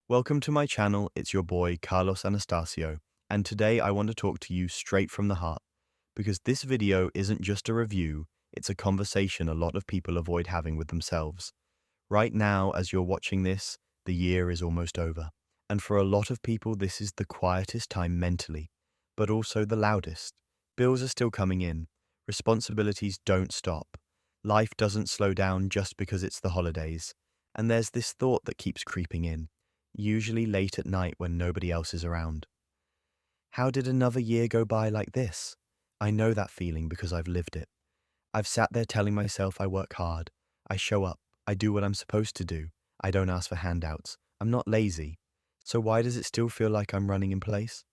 Welcome to my channel, it's your boy Carlos Anastasio, and today I want to talk to you straight from the heart, because this video isn't just a review, it's a conversation a lot of people avoid having with themselves. Right now, as you're watching this, the year is almost over, and for a lot of people this is the quietest time mentally, but also the loudest. Bills are still coming in, responsibilities don't stop, life doesn't slow down just because it's the holidays, and there's this thought that keeps creeping in, usually late at night when nobody else is around. How did another year go by like this? I know that feeling because I've lived it. I've sat there telling myself I work hard, I show up, I do what I'm supposed to do, I don't ask for handouts, I'm not lazy. So why does it still feel like I'm running in place?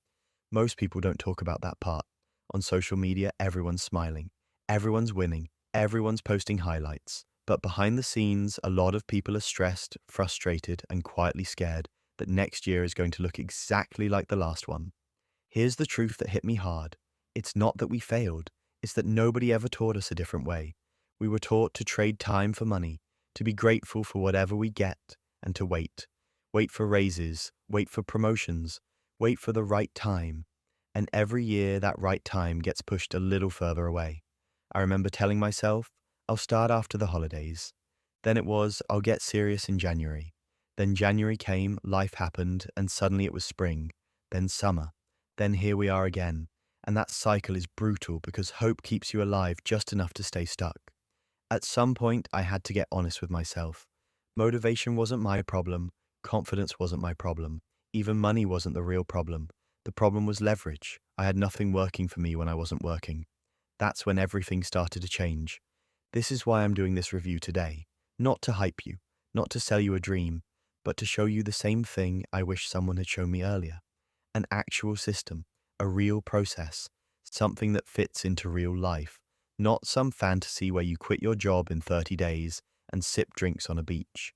Most people don't talk about that part. On social media, everyone's smiling, everyone's winning, everyone's posting highlights. But behind the scenes, a lot of people are stressed, frustrated, and quietly scared that next year is going to look exactly like the last one. Here's the truth that hit me hard. It's not that we failed, it's that nobody ever taught us a different way. We were taught to trade time for money, to be grateful for whatever we get, and to wait. Wait for raises, wait for promotions, wait for the right time. And every year, that right time gets pushed a little further away. I remember telling myself, I'll start after the holidays. Then it was, I'll get serious in January. Then January came, life happened, and suddenly it was spring. Then summer. Then here we are again. And that cycle is brutal because hope keeps you alive just enough to stay stuck. At some point, I had to get honest with myself. Motivation wasn't my problem. Confidence wasn't my problem. Even money wasn't the real problem. The problem was leverage. I had nothing working for me when I wasn't working. That's when everything started to change. This is why I'm doing this review today. Not to hype you, not to sell you a dream, but to show you the same thing I wish someone had shown me earlier. An actual system, a real process, something that fits into real life, not some fantasy where you quit your job in 30 days and sip drinks on a beach.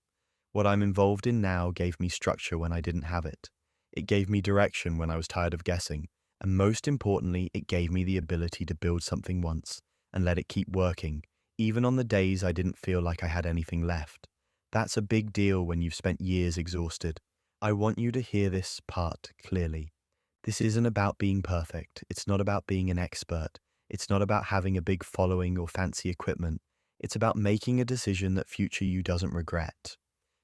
What I'm involved in now gave me structure when I didn't have it. It gave me direction when I was tired of guessing, and most importantly, it gave me the ability to build something once and let it keep working, even on the days I didn't feel like I had anything left. That's a big deal when you've spent years exhausted. I want you to hear this part clearly. This isn't about being perfect. It's not about being an expert. It's not about having a big following or fancy equipment. It's about making a decision that future you doesn't regret.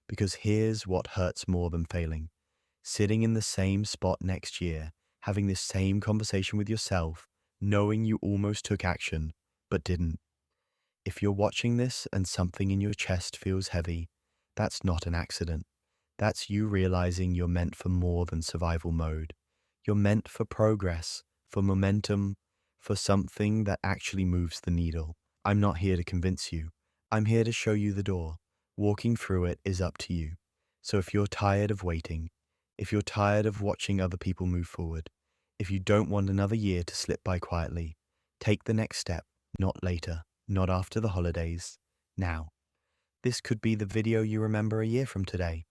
Because here's what hurts more than failing. Sitting in the same spot next year, having this same conversation with yourself, knowing you almost took action, but didn't. If you're watching this and something in your chest feels heavy, that's not an accident. That's you realizing you're meant for more than survival mode. You're meant for progress, for momentum, for something that actually moves the needle. I'm not here to convince you. I'm here to show you the door. Walking through it is up to you. So if you're tired of waiting, if you're tired of watching other people move forward, if you don't want another year to slip by quietly, take the next step, not later, not after the holidays, now. This could be the video you remember a year from today.